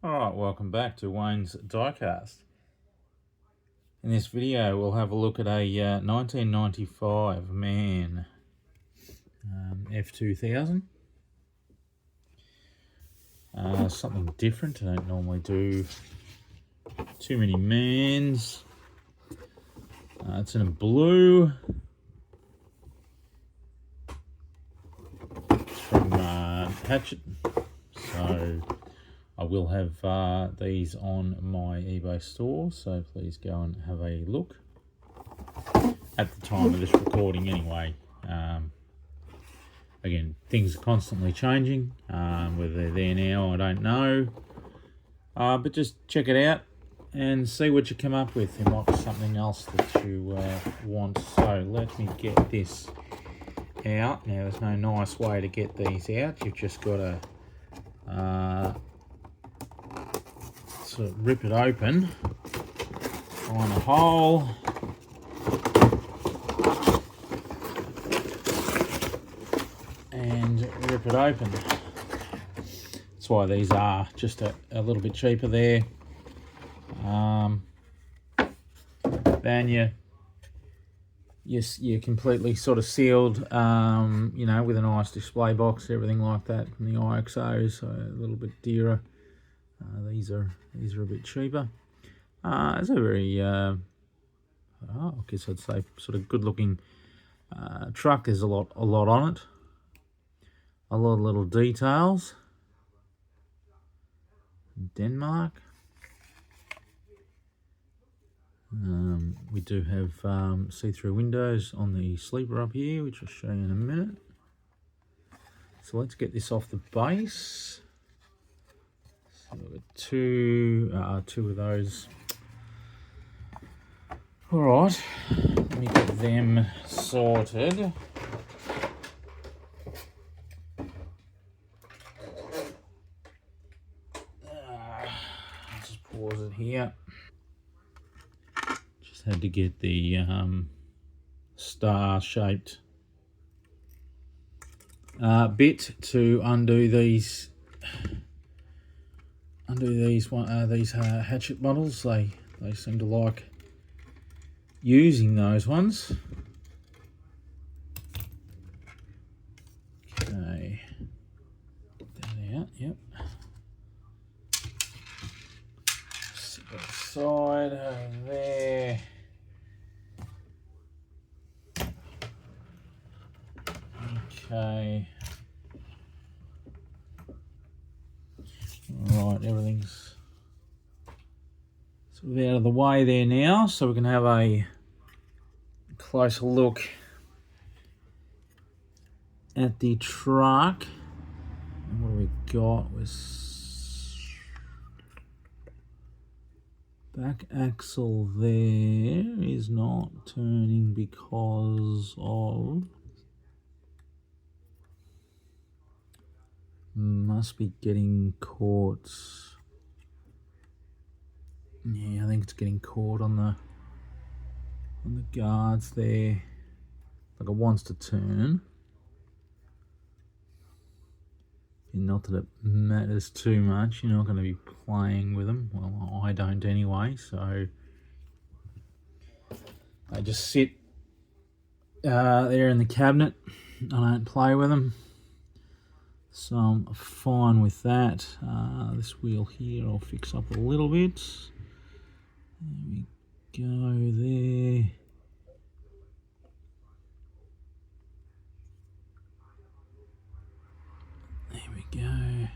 Alright, welcome back to Wayne's Diecast. In this video we'll have a look at a 1995 Man F2000. Something different. I don't normally do too many Mans. It's in a blue. It's from Hachette. So I will have these on my eBay store, so please go and have a look. At the time of this recording anyway. Again, things are constantly changing. Whether they're there now, I don't know. But just check it out and see what you come up with. There might be something else that you want. So let me get this out. Now, there's no nice way to get these out. You've just got to sort of rip it open, find a hole, and rip it open. That's why these are just a little bit cheaper there. Then you're completely sort of sealed, with a nice display box, everything like that from the IXOs, so a little bit dearer. These are a bit cheaper. It's a very, I guess I'd say, sort of good-looking truck. There's a lot on it. A lot of little details. Denmark. We do have see-through windows on the sleeper up here, which I'll show you in a minute. So let's get this off the base. So we've got two of those. All right, let me get them sorted. I'll just pause it here. Just had to get the star-shaped bit to undo these Hachette models. They seem to like using those ones. Okay, get that out. Yep. Sit that aside over there. Okay. Alright, everything's sort of out of the way there now, so we can have a closer look at the truck. And what we got was back axle there is not turning because of, must be getting caught. Yeah, I think it's getting caught on the guards there. Like it wants to turn. Not that it matters too much. You're not going to be playing with them. Well, I don't anyway. So they just sit there in the cabinet. I don't play with them. So I'm fine with that. This wheel here I'll fix up a little bit. There we go there. There we go.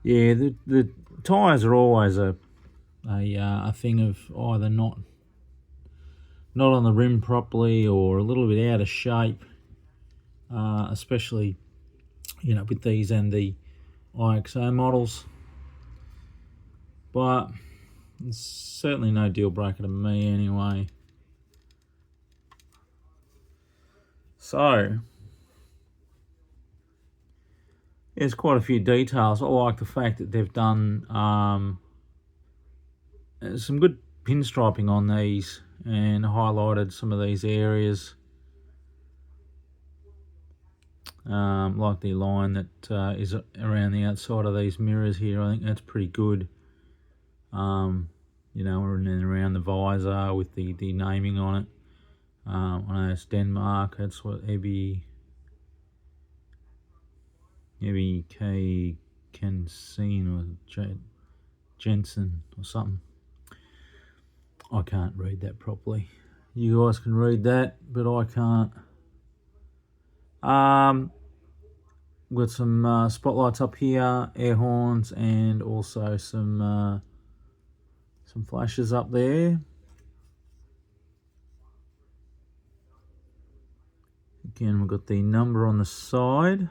Yeah, the tyres are always a thing of either not on the rim properly or a little bit out of shape, especially with these and the IXO models. But it's certainly no deal breaker to me anyway. So there's quite a few details. I like the fact that they've done some good pinstriping on these and highlighted some of these areas. like the line that is around the outside of these mirrors here. I think that's pretty good. You know, and then around the visor with the naming on it. I know it's Denmark. That's what Ebby K. Kensen or Jensen or something. I can't read that properly. You guys can read that, but I can't. Got some spotlights up here, air horns, and also some flashes up there. Again, we've got the number on the side.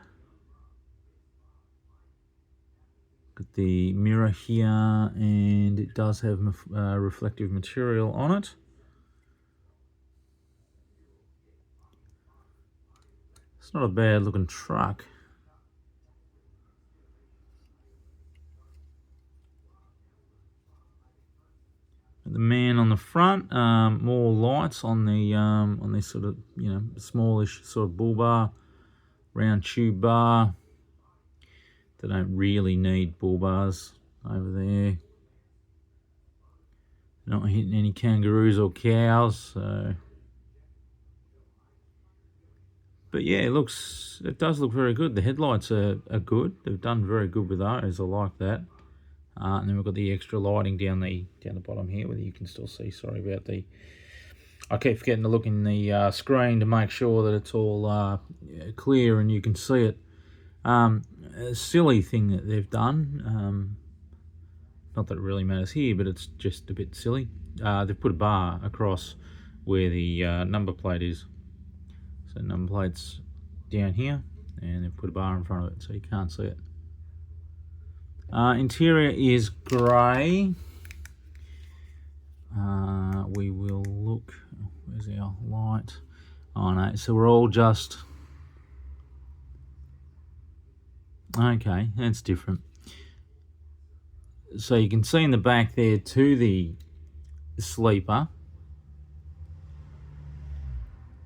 Got the mirror here, and it does have reflective material on it. It's not a bad looking truck. The man on the front, more lights on this sort of, you know, smallish sort of bull bar, round tube bar. They don't really need bull bars over there. Not hitting any kangaroos or cows, so. But yeah, it does look very good. The headlights are good. They've done very good with those. I like that. And then we've got the extra lighting down the bottom here, whether you can still see. Sorry about I keep forgetting to look in the screen to make sure that it's all clear and you can see it. A silly thing that they've done, not that it really matters here, but it's just a bit silly. They've put a bar across where the number plate is. So number plate's down here, and they've put a bar in front of it so you can't see it. Interior is grey. We will look, where's our light? Oh no, so we're all just, okay, that's different. So you can see in the back there to the sleeper,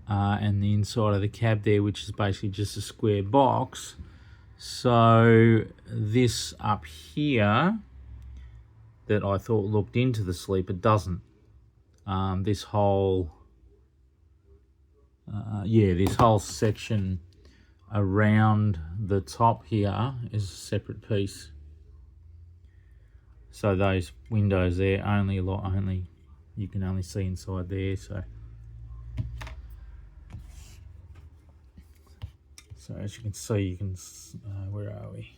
and the inside of the cab there, which is basically just a square box. So this up here that I thought looked into the sleeper doesn't. This whole this whole section around the top here is a separate piece. So those windows there only you can only see inside there. So as you can see, where are we?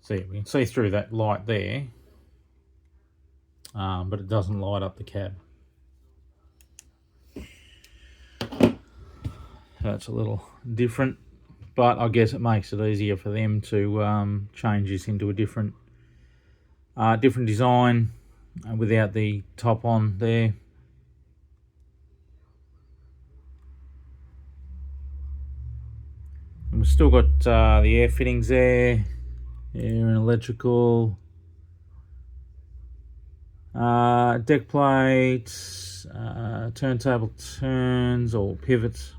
So yeah, we can see through that light there, but it doesn't light up the cab. That's a little different, but I guess it makes it easier for them to change this into a different design without the top on there. And we've still got the air fittings there, air and electrical, deck plates, turntable turns or pivots,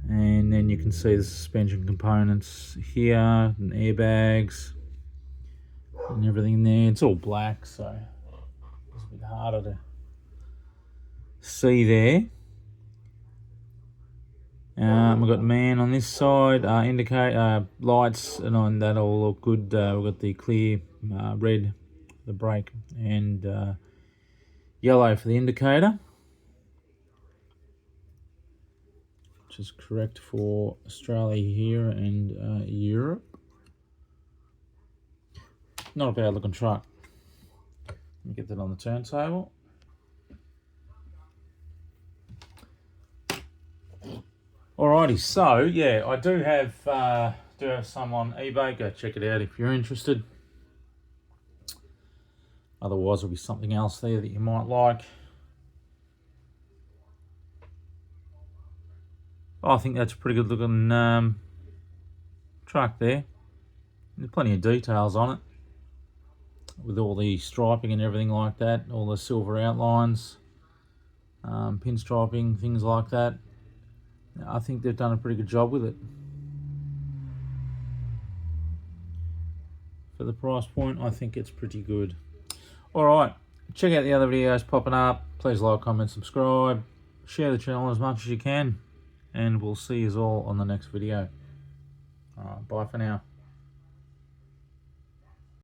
and then you can see the suspension components here and airbags and everything in there. It's all black, so it's a bit harder to see there. We've got man on this side, indicate lights, and on that all look good. We've got the clear red, the brake, and yellow for the indicator, which is correct for Australia here and Europe. Not a bad looking truck. Let me get that on the turntable. Alrighty, so yeah, I do have some on eBay. Go check it out if you're interested. Otherwise, there'll be something else there that you might like. I think that's a pretty good looking truck there. There's plenty of details on it, with all the striping and everything like that, all the silver outlines, pinstriping, things like that. I think they've done a pretty good job with it. For the price point, I think it's pretty good. Alright, check out the other videos popping up. Please like, comment, subscribe. Share the channel as much as you can. And we'll see you all on the next video. Bye for now.